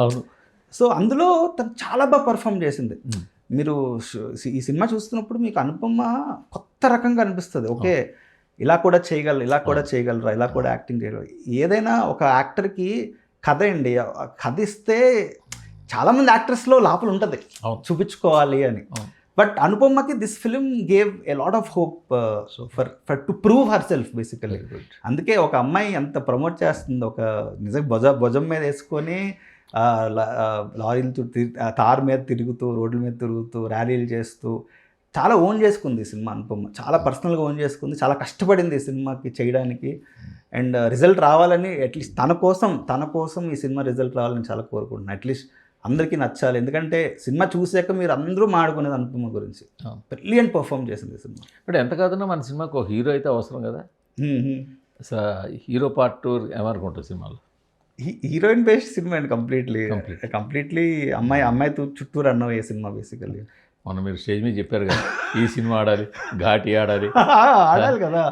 సో అందులో తను చాలా బాగా పర్ఫామ్ చేసింది. మీరు ఈ సినిమా చూస్తున్నప్పుడు మీకు అనుపమ కొత్త రకంగా అనిపిస్తుంది. ఓకే ఇలా కూడా చేయగలరా, ఇలా కూడా యాక్టింగ్ చేయగలరు. ఏదైనా ఒక యాక్టర్కి కథ అండి, కథ ఇస్తే చాలామంది యాక్టర్స్లో లోపల ఉంటుంది చూపించుకోవాలి అని. బట్ అనుపమకి this film gave a lot of hope for to prove herself basically. అందుకే ఒక అమ్మాయి ఎంత ప్రమోట్ చేస్తుంది, ఒక నిజంగా భుజం మీద వేసుకొని లారీలతో తార్ మీద తిరుగుతూ, రోడ్ల మీద తిరుగుతూ, ర్యాలీలు చేస్తూ చాలా ఓన్ చేసుకుంది ఈ సినిమా. అనుపమ చాలా పర్సనల్గా ఓన్ చేసుకుంది, చాలా కష్టపడింది ఈ సినిమాకి చేయడానికి. అండ్ రిజల్ట్ రావాలని, అట్లీస్ట్ తన కోసం ఈ సినిమా రిజల్ట్ రావాలని చాలా కోరుకుంటున్నాను. అట్లీస్ట్ అందరికీ నచ్చాలి, ఎందుకంటే సినిమా చూసాక మీరు అందరూ మాడుకునేది అనుపమ గురించి. బ్రిలియంట్ పర్ఫామ్ చేసింది ఈ సినిమా. ఇప్పుడు ఎంత కాదన్నా మన సినిమాకి ఒక హీరో అయితే అవసరం కదా. హీరో పార్ట్ 2 ఏమనుకుంటుంది సినిమాలో? హీరోయిన్ బేస్డ్ సినిమా అండి, కంప్లీట్లీ అమ్మాయి చుట్టూ రన్ అయ్యే సినిమా బేసికల్లీ. మొన్న మీరు స్టేజ్ మీద చెప్పారు కదా ఈ సినిమా ఆడాలి, ఘాటి ఆడాలి. ఆడాలి కదా,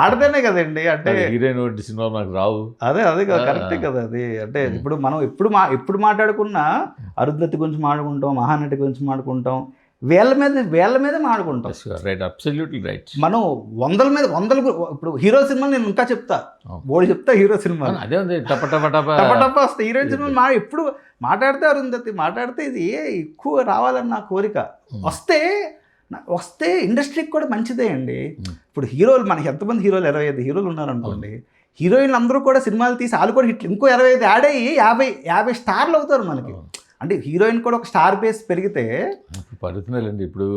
ఆడితేనే కదండి. అంటే హీరోయిన్ వంటి సినిమాలు నాకు రావు. అదే కదా, కరెక్టే కదా అది. అంటే ఇప్పుడు మనం ఎప్పుడు మాట్లాడుకున్నా అరుంధతి గురించి మాట్లాడుకుంటాం, మహానటి గురించి మాట్లాడుకుంటాం, వేళ్ళ మీద మాట్లాడుకుంటాం. Right, absolutely right. మనం వందలు ఇప్పుడు హీరో సినిమాలు నేను ఇంకా చెప్తా, బోడి చెప్తా హీరో సినిమా అదే ఉంది, టప వస్తాయి. హీరోయిన్ సినిమా ఎప్పుడు మాట్లాడితే అరుంధతి, మాట్లాడితే ఇది ఎక్కువ రావాలని నా కోరిక. వస్తే ఇండస్ట్రీకి కూడా మంచిదే అండి. ఇప్పుడు హీరోలు మనకి ఎంతమంది హీరోలు 25 హీరోలు ఉన్నారనుకోండి, హీరోయిన్లు అందరూ కూడా సినిమాలు తీసి వాళ్ళు కూడా హిట్లు, ఇంకో 25 యాడ్ అయ్యి 50 స్టార్లు అవుతారు మనకి. అంటే హీరోయిన్ కూడా ఒక స్టార్ బేస్ పెరిగితే పడుతున్నారండి. ఇప్పుడు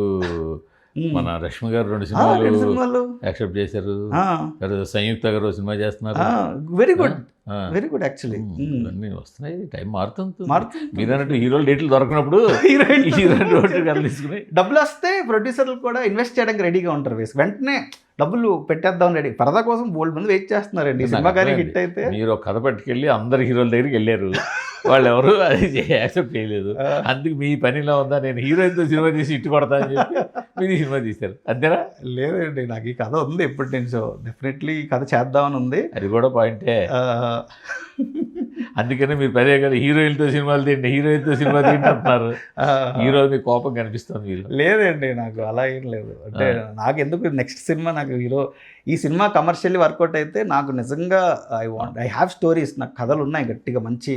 మన రష్మి గారు 2 సినిమాలు యాక్సెప్ట్ చేశారు, సంయుక్త గారు సినిమా చేస్తున్నారు. Very good actually. అన్నీ వస్తున్నాయి, టైం మారుతుంది. మీరు అన్నట్టు హీరోలు డేట్లు దొరకనప్పుడు హీరోయిన్ తీసుకుని డబ్బులు వస్తే ప్రొడ్యూసర్లు కూడా ఇన్వెస్ట్ చేయడానికి రెడీగా ఉంటారు. వెంటనే డబ్బులు పెట్టేద్దాం రెడీ. పరదా కోసం బోల్డ్ మంది వెయిట్ చేస్తున్నారండి. సినిమా కానీ హిట్ అయితే మీరు ఒక కథ పట్టుకెళ్ళి అందరు హీరోల దగ్గరికి వెళ్ళారు, వాళ్ళు ఎవరు అది యాక్సెప్ట్ చేయలేదు. అందుకు మీ పనిలో ఉందా, నేను హీరోయిన్తో సినిమా తీసి ఇట్టు కొడతా అని చెప్పి మీరు సినిమా తీశారు, అంతేనా? లేదండి, నాకు ఈ కథ ఉంది ఎప్పటి నుంచో. డెఫినెట్లీ ఈ కథ చేద్దామని ఉంది. అది కూడా పాయింటే. అందుకనే మీరు పదే కదా హీరోయిన్తో సినిమాలు తిండి, హీరోయిన్తో సినిమా తింటున్నారు. హీరో మీ కోపం కనిపిస్తుంది మీరు. లేదండి, నాకు అలా ఏం లేదు. అంటే నాకు ఎందుకు నెక్స్ట్ సినిమా నాకు హీరో, ఈ సినిమా కమర్షియల్లీ వర్కౌట్ అయితే నాకు నిజంగా ఐ హ్యావ్ స్టోరీస్, నాకు కథలు ఉన్నాయి గట్టిగా, మంచి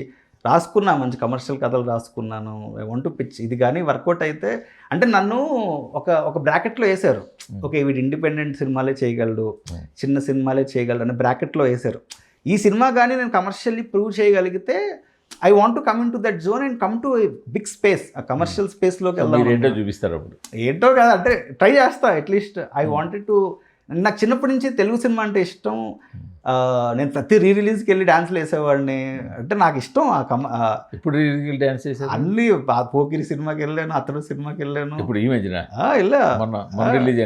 కమర్షియల్ కథలు రాసుకున్నాను. I want to pitch. ఇది కానీ వర్కౌట్ అయితే అంటే నన్ను ఒక బ్రాకెట్లో వేశారు. ఓకే, వీడు ఇండిపెండెంట్ సినిమాలే చేయగలడు, చిన్న సినిమాలే చేయగలడు అనే బ్రాకెట్లో వేశారు. ఈ సినిమా కానీ నేను కమర్షియల్లీ ప్రూవ్ చేయగలిగితే I want to come in to that zone and come to big space, ఆ కమర్షియల్ స్పేస్లోకి వెళ్దాం. ఏంటో చూపిస్తారు అప్పుడు, ఏంటో కదా అంటే ట్రై చేస్తా అట్లీస్ట్. ఐ వాంటెడ్ టు, నాకు చిన్నప్పటి నుంచి తెలుగు సినిమా అంటే ఇష్టం. నేను ప్రతి రిలీజ్కి వెళ్ళి డాన్స్లు వేసేవాడిని. అంటే నాకు ఇష్టం. ఇప్పుడు డాన్స్ చేసాను అన్ని. పోకిరి సినిమాకి వెళ్ళాను, అతడు సినిమాకి వెళ్ళాను. ఇప్పుడు ఈ మధ్యన వెళ్ళా, రిలీజ్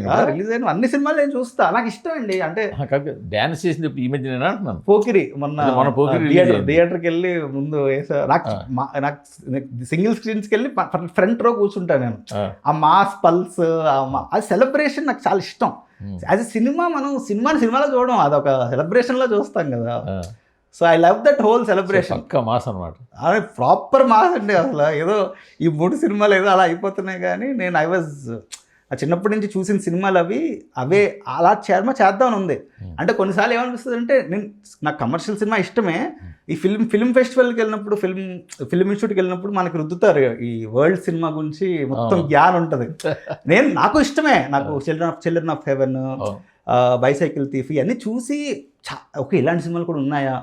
అయిన అన్ని సినిమాలు నేను చూస్తా, నాకు ఇష్టం అండి. అంటే డాన్స్ చేసింది ఈ మధ్యన అంటున్నాను. పోకిరి మొన్న థియేటర్కి వెళ్ళి ముందు వేసా. నాకు సింగిల్ స్క్రీన్స్కి వెళ్ళి ఫ్రంట్ రో కూర్చుంటా నేను. ఆ మాస్ పల్స్, ఆ సెలబ్రేషన్ నాకు చాలా ఇష్టం. యాజ్ ఎ సినిమా మనం సినిమాలో చూడడం అదొక సెలబ్రేషన్లో చూస్తాం కదా. So I love that whole celebration. Mass అనమాట, అదే ప్రాపర్ మాస్ అండి. అసలు ఏదో ఈ 3 సినిమాలు ఏదో అలా అయిపోతున్నాయి కానీ నేను చిన్నప్పటి నుంచి చూసిన సినిమాలు అవే అలా చేద్దామని ఉంది. అంటే కొన్నిసార్లు ఏమనిపిస్తుంది అంటే, నాకు కమర్షియల్ సినిమా ఇష్టమే. ఈ ఫిల్మ్ ఫెస్టివల్కి వెళ్ళినప్పుడు, ఫిల్మ్ ఇన్స్టిట్యూట్కి వెళ్ళినప్పుడు మనకి రుద్దుతారు ఈ వరల్డ్ సినిమా గురించి మొత్తం జ్ఞానం ఉంటుంది. నాకు ఇష్టమే. నాకు children of haven, bicycle thief ఇవన్నీ చూసి ఓకే ఇలాంటి సినిమాలు కూడా ఉన్నాయా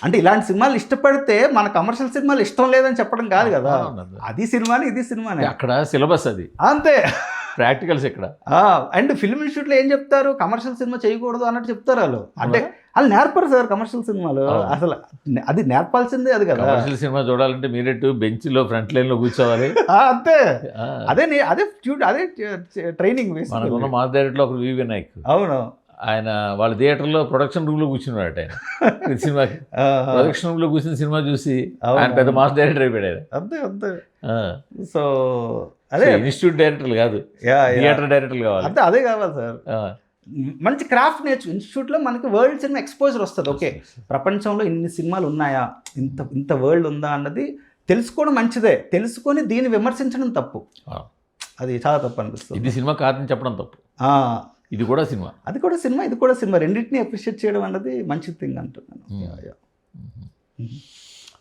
అంటే, ఇలాంటి సినిమాలు ఇష్టపడితే మన కమర్షియల్ సినిమాలు ఇష్టం లేదని చెప్పడం కాదు కదా. అది సినిమాని, ఇది సినిమానే. అక్కడ సిలబస్ అది అంతే, ప్రాక్టికల్స్ ఇక్కడ. అండ్ ఫిల్మ్ ఇన్స్టిట్యూట్లో ఏం చెప్తారు, కమర్షియల్ సినిమా చేయకూడదు అన్నట్టు చెప్తారు వాళ్ళు. అంటే వాళ్ళు నేర్పరు సార్ కమర్షియల్ సినిమాలు. అసలు అది నేర్పాల్సిందే అది కదా. కమర్షియల్ సినిమా చూడాలంటే మీరెట్టు బెంచ్లో ఫ్రంట్ లైన్లో కూర్చోవాలి, అంతే. అదే ట్రైనింగ్. మనకున్న మాస్ డైరెక్టర్లో ఒక వి వినాయక్, అవును, ఆయన వాళ్ళ థియేటర్లో ప్రొడక్షన్ రూమ్లో కూర్చున్నాడు. ఆయన సినిమాకి ప్రొడక్షన్ రూమ్లో కూర్చుని సినిమా చూసి ఆయన పెద్ద మాస్ డైరెక్టర్ అయిపోయాడు. అంతే. సో అదే ఇన్స్టిట్యూట్ డైరెక్టర్లు కాదు, థియేటర్ డైరెక్టర్లు కావాలి. అదే కావాలి సార్. మంచి క్రాఫ్ట్ ఇన్స్టిట్యూట్లో మనకి వరల్డ్ సినిమా ఎక్స్పోజర్ వస్తుంది. ఓకే, ప్రపంచంలో ఇన్ని సినిమాలు ఉన్నాయా, ఇంత వరల్డ్ ఉందా అన్నది తెలుసుకోవడం మంచిదే. తెలుసుకొని దీన్ని విమర్శించడం తప్పు, అది చాలా తప్పు అనిపిస్తుంది. ఇది సినిమా కాదని చెప్పడం తప్పు, ఇది కూడా సినిమా, అది కూడా సినిమా, ఇది కూడా సినిమా. రెండింటిని అప్రిషియేట్ చేయడం అన్నది మంచి థింగ్ అంటున్నాను.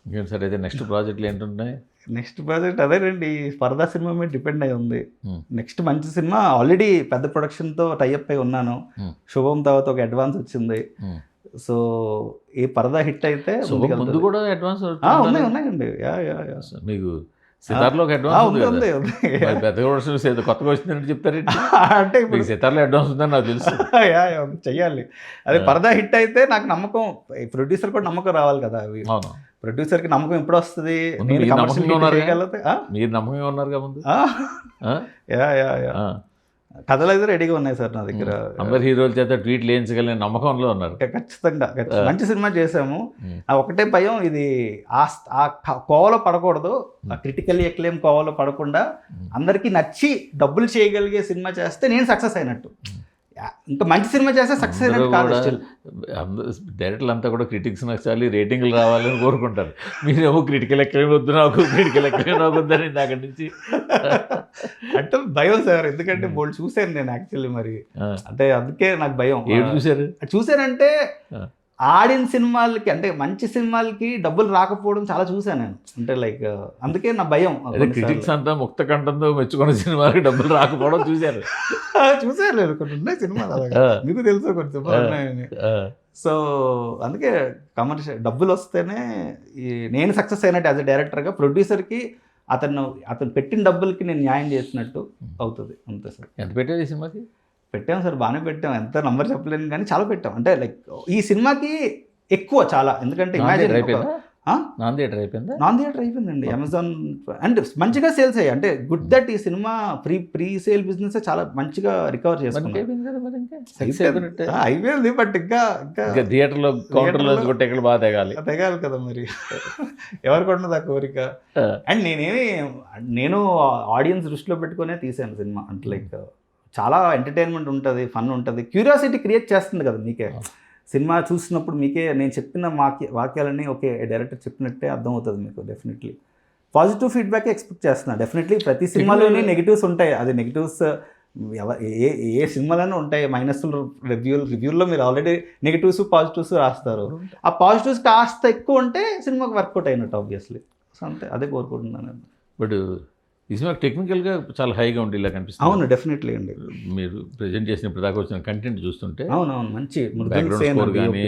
ఇంకేం సార్ అయితే నెక్స్ట్ ప్రాజెక్టులు ఏంటున్నాయి? నెక్స్ట్ ప్రాజెక్ట్ అదేనండి, పరదా సినిమా మీద డిపెండ్ అయి ఉంది. నెక్స్ట్ మంచి సినిమా ఆల్రెడీ పెద్ద ప్రొడక్షన్తో టైఅప్ అయి ఉన్నాను. శుభం తర్వాత ఒక అడ్వాన్స్ వచ్చింది. సో ఈ పరదా హిట్ అయితే ముందు కూడా అడ్వాన్స్ ఉన్నాయండి. మీకు సితార్లో అడ్వాన్స్ ఉంది, పెద్దగా కొత్తగా వచ్చిందని చెప్తారు. అంటే ఇప్పుడు సితార్లో అడ్వాన్స్ ఉందని నాకు తెలుసు. చెయ్యాలి. అదే పరదా హిట్ అయితే నాకు నమ్మకం, ప్రొడ్యూసర్ కూడా నమ్మకం రావాలి కదా. అవి ప్రొడ్యూసర్కి నమ్మకం ఎప్పుడు వస్తుంది? మీరు నమ్మకంగా ఉన్నారు ముందు. కథలు అయితే రెడీగా ఉన్నాయి సార్ నా దగ్గర. అందరు హీరోల చేత ట్వీట్లు వేయించగలిగిన నమ్మకంలో ఉన్నారు. ఖచ్చితంగా మంచి సినిమా చేసాము. ఒకటే భయం, ఇది ఆ కోవలో పడకూడదు, ఆ క్రిటికల్లీ ఎక్లేమ్ కోవలో పడకుండా అందరికీ నచ్చి డబ్బులు చేయగలిగే సినిమా చేస్తే నేను సక్సెస్ అయినట్టు. ఇంకా మంచి సినిమా చేస్తే సక్సెస్ అయినట్టు కాదు. డైరెక్టర్లు అంతా కూడా క్రిటిక్స్ నచ్చాలి, రేటింగ్లు రావాలని కోరుకుంటారు. మీరేమో క్రిటికల్ ఎక్కడేమి వద్దు, నాకు క్రిటికల్ ఎక్కడేమి నాకు వద్దని అక్కడి నుంచి అంటే భయం సార్. ఎందుకంటే బోల్డ్ చూశాను నేను యాక్చువల్లీ, మరి అంటే అందుకే నాకు భయం. చూశానంటే ఆడిన సినిమాలకి, అంటే మంచి సినిమాలకి డబ్బులు రాకపోవడం చాలా చూసాను నేను. అంటే లైక్ అందుకే నా భయం. క్రిటిక్స్ అంతా ముక్త కంఠంతో మెచ్చుకున్న సినిమాలకి డబ్బులు రాకపోవడం చూశారు. చూసారు లేదు, కొన్ని ఉన్నాయి సినిమాలు మీకు తెలుసు, కొన్ని సినిమాలు ఉన్నాయని. సో అందుకే కమర్షియల్ డబ్బులు వస్తేనే నేను సక్సెస్ అయినట్టు యాజ్ అ డైరెక్టర్గా. ప్రొడ్యూసర్కి అతను పెట్టిన డబ్బులకి నేను న్యాయం చేసినట్టు అవుతుంది, అంతే సార్. ఎంత పెట్టారు ఈ సినిమాకి? పెట్టాం సార్, బాగానే పెట్టాం. ఎంత నంబర్ చెప్పలేను కానీ చాలా పెట్టాం. అంటే లైక్ ఈ సినిమాకి ఎక్కువ చాలా, ఎందుకంటే ఇమాజిన్ నాన్ థియేటర్ అయిపోయింది. నాన్ థియేటర్ అయిపోయిందండి అమెజాన్. అండ్ మంచిగా సేల్స్ అయ్యాయి. అంటే గుడ్ దట్ ఈ సినిమా ప్రీ సేల్ బిజినెస్ చాలా మంచిగా రికవర్ చేసుకుంది. అయిపోయింది, బట్ ఇంకా థియేటర్లో కౌంటర్లో ఎక్కడ బాగా తెగాలి కదా మరి. ఎవరికి ఉండదు ఆ కోరిక. అండ్ నేను ఆడియన్స్ దృష్టిలో పెట్టుకునే తీసాను సినిమా. అంటే లైక్ చాలా ఎంటర్టైన్మెంట్ ఉంటుంది, ఫన్ ఉంటుంది, క్యూరియాసిటీ క్రియేట్ చేస్తుంది కదా మీకే. సినిమా చూసినప్పుడు మీకే నేను చెప్పిన వాక్యాలన్నీ ఓకే డైరెక్టర్ చెప్పినట్టే అర్థమవుతుంది మీకు. డెఫినెట్లీ పాజిటివ్ ఫీడ్బ్యాక్ ఎక్స్పెక్ట్ చేస్తున్నాను. డెఫినెట్లీ ప్రతి సినిమాలోనే నెగిటివ్స్ ఉంటాయి. అది నెగిటివ్స్ ఏ సినిమాలోనే ఉంటాయి. మైనస్లు రివ్యూల్లో మీరు ఆల్రెడీ నెగిటివ్స్ పాజిటివ్స్ రాస్తారు. ఆ పాజిటివ్స్ కాస్త ఎక్కువ ఉంటే సినిమాకి వర్కౌట్ అయినట్టు ఆబ్వియస్లీ. సో అంతే, అదే కోరుకుంటున్నాను. బట్ ఈ సినిమా టెక్నికల్గా చాలా హైగా ఉండి ఇలా కనిపిస్తుంది. అవును, డెఫినెట్లీ అండి. మీరు ప్రజెంట్ చేసినప్పుడు దాకా వచ్చిన కంటెంట్ చూస్తుంటే అవునవును, మంచి బ్యాక్గ్రౌండ్ స్కోర్ కానీ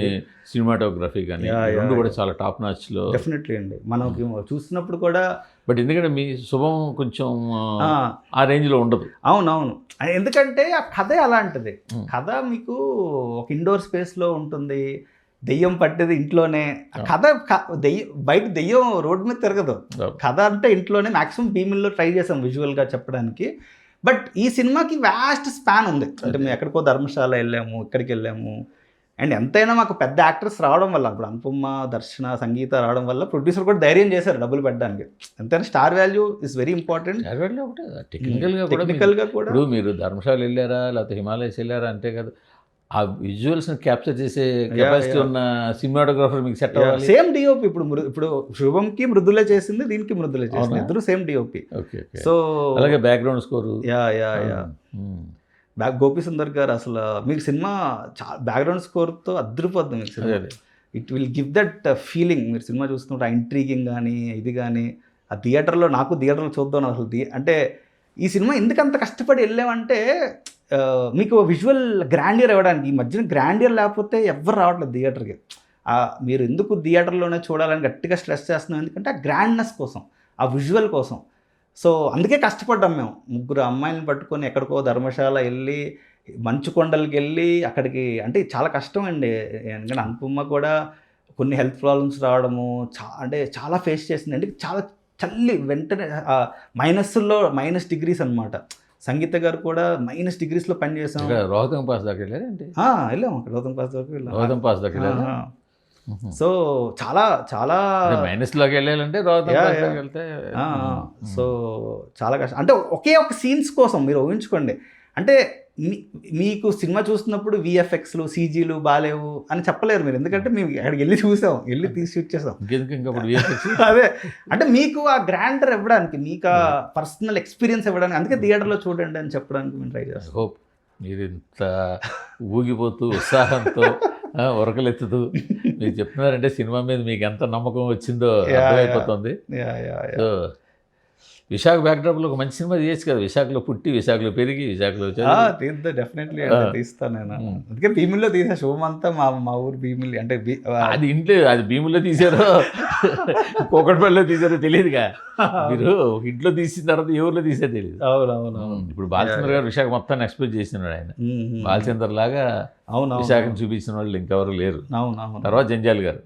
సినిమాటోగ్రఫీ కానీ రెండు కూడా చాలా టాప్ నాచ్లో. డెఫినెట్లీ అండి, మనకి చూసినప్పుడు కూడా. బట్ ఎందుకంటే మీ శుభం కొంచెం ఆ రేంజ్లో ఉండదు. అవునవును, ఎందుకంటే ఆ కథే అలాంటిది. కథ మీకు ఒక ఇండోర్ స్పేస్లో ఉంటుంది, దెయ్యం పట్టేది ఇంట్లోనే. కథ బయట దెయ్యం రోడ్డు మీద తిరగదు. కథ అంటే ఇంట్లోనే. మ్యాక్సిమం భీమిల్లో ట్రై చేసాం విజువల్గా చెప్పడానికి. బట్ ఈ సినిమాకి వ్యాస్ట్ స్పాన్ ఉంది. అంటే మేము ఎక్కడికో ధర్మశాల వెళ్ళాము, ఇక్కడికి వెళ్ళాము. అండ్ ఎంతైనా మాకు పెద్ద యాక్టర్స్ రావడం వల్ల, ఇప్పుడు అనుపమ, దర్శన, సంగీత రావడం వల్ల ప్రొడ్యూసర్ కూడా ధైర్యం చేశారు డబ్బులు పెట్టడానికి. ఎంతైనా star value is very important. టెక్నికల్గా కూడా మీరు ధర్మశాల వెళ్ళారా లేకపోతే హిమాలయస్ వెళ్ళారా అంతే కదా, ఆ విజువల్స్ని క్యాప్చర్ చేసే కెపాసిటీ ఉన్న సినిమాటోగ్రాఫర్ మీకు సెట్ అవ్వాలి. Same DOP. ఇప్పుడు శుభంకి మృదులే చేసింది, దీనికి మృదులే చేసింది, ఇద్దరు సేమ్ డిఓపి. సో అలాగే బ్యాక్గ్రౌండ్ స్కోరు గోపి సుందర్ గారు అసలు మీకు సినిమా బ్యాక్గ్రౌండ్ స్కోర్తో అద్దరిపోద్ది మీకు cinema. It will give that feeling. మీరు సినిమా చూస్తుంటే ఆ ఇంట్రీగింగ్ కానీ ఇది కానీ ఆ థియేటర్లో, నాకు థియేటర్లో చూద్దాం అసలు. అంటే ఈ సినిమా ఎందుకంత కష్టపడి వెళ్ళామంటే మీకు విజువల్ గ్రాండియర్ ఇవ్వడానికి. ఈ మధ్యన గ్రాండియర్ లేకపోతే ఎవరు రావట్లేదు థియేటర్కి. మీరు ఎందుకు థియేటర్లోనే చూడాలని గట్టిగా స్ట్రెస్ చేస్తున్నాం, ఎందుకంటే ఆ గ్రాండ్నెస్ కోసం, ఆ విజువల్ కోసం. సో అందుకే కష్టపడ్డాం మేము. ముగ్గురు అమ్మాయిలను పట్టుకొని ఎక్కడికో ధర్మశాల వెళ్ళి, మంచు కొండలకి వెళ్ళి అక్కడికి. అంటే చాలా కష్టం అండి. ఎందుకంటే అనుపమ కూడా కొన్ని హెల్త్ ప్రాబ్లమ్స్ రావడము అంటే చాలా ఫేస్ చేసింది. అంటే చాలా చల్లి వెంటనే మైనస్ డిగ్రీస్ అనమాట. సంగీత గారు కూడా -డిగ్రీస్లో పనిచేసాం. రోహతం పాస్ దాకా వెళ్ళారండి. వెళ్ళాము, అక్కడ రోహతం పాస్ దాకా వెళ్ళాం. రోహతం పాస్ దాకా వెళ్ళాము. సో చాలా చాలా మైనస్లోకి వెళ్ళాలంటే రోహతం పాస్ దాకా వెళ్తే సో చాలా కష్టం. అంటే ఒకే ఒక సీన్స్ కోసం మీరు ఊహించుకోండి. అంటే మీకు సినిమా చూస్తున్నప్పుడు విఎఫ్ఎక్స్లు సీజీలు బాగాలేవు అని చెప్పలేరు మీరు, ఎందుకంటే మేము అక్కడికి వెళ్ళి చూసాం, వెళ్ళి తీసి షూట్ చేసాం. అదే అంటే మీకు ఆ గ్రాండర్ ఇవ్వడానికి, మీకు ఆ పర్సనల్ ఎక్స్పీరియన్స్ ఇవ్వడానికి, అందుకే థియేటర్లో చూడండి అని చెప్పడానికి మేము ట్రై చేస్తాం. హోప్ మీరు ఇంత ఊగిపోతూ ఉత్సాహంతో ఉరకలెత్తుతూ మీరు చెప్తున్నారంటే సినిమా మీద మీకు ఎంత నమ్మకం వచ్చిందో అర్థమైపోతుంది. సో విశాఖ బ్యాక్డ్రాప్లో ఒక మంచి సినిమా తీయచ్చు కదా. విశాఖలో పుట్టి, విశాఖలో పెరిగి, విశాఖలో తీస్తా, డెఫినెట్లీ తీస్తాను నేను. అందుకే భీముల్లో తీసా. శుభం అంతా మా ఊరు భీమిలి. అంటే అది ఇంట్లో, అది భీముల్లో తీసారో కోకట్పల్లిలో తీసారో తెలియదుగా. మీరు ఇంట్లో తీసిన తర్వాత ఏ ఊర్లో తీసారో తెలియదు. అవునవును. ఇప్పుడు బాలచంద్ర గారు విశాఖ మొత్తాన్ని ఎక్స్ప్లోర్ చేసినాడు. ఆయన బాలచంద్ర లాగా విశాఖను చూపించిన వాళ్ళు ఇంకెవరు లేరు. తర్వాత జంజాల్ గారు,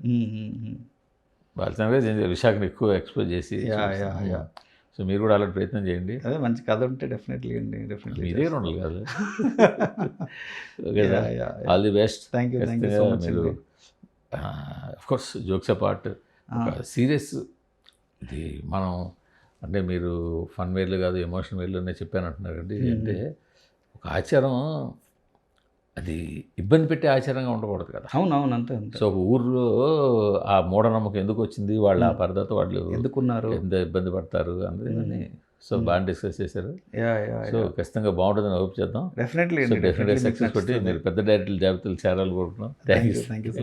బాలచంద్ర గారు విశాఖను ఎక్కువ ఎక్స్ప్లోర్ చేసి. సో మీరు కూడా అలాంటి ప్రయత్నం చేయండి. అదే మంచి కథ ఉంటే డెఫినెట్లీ అండి, డెఫినెట్లీ మీ దగ్గర ఉండాలి కాదు. Okay sir, all the best. Thank you so much. మీరు కోర్స్ జోక్స్ అపార్ట్ ఒక సీరియస్ ఇది మనం అంటే మీరు ఫన్ వేలో కాదు ఎమోషన్ వేలోనే చెప్పాను అంటున్నారు అండి. అంటే ఒక ఆచారం అది ఇబ్బంది పెట్టే ఆచారంగా ఉండకూడదు కదా. అవునవును, అంతే అంతే. సో ఒక ఊర్లో ఆ మూఢనమ్మకం ఎందుకు వచ్చింది, వాళ్ళు ఆ పరదతో వాళ్ళు ఎందుకున్నారు, ఎంత ఇబ్బంది పడతారు అందుకని. సో బాగా డిస్కస్ చేశారు. సో ఖచ్చితంగా బాగుంటుందని హోప్ చేద్దాం. డెఫినెట్లీ డెఫినెట్గా సక్సెస్ కొట్టి మీరు పెద్ద డైరెక్టర్ జాబితాలు చేరాలి కోరుకున్నాం. Thank you.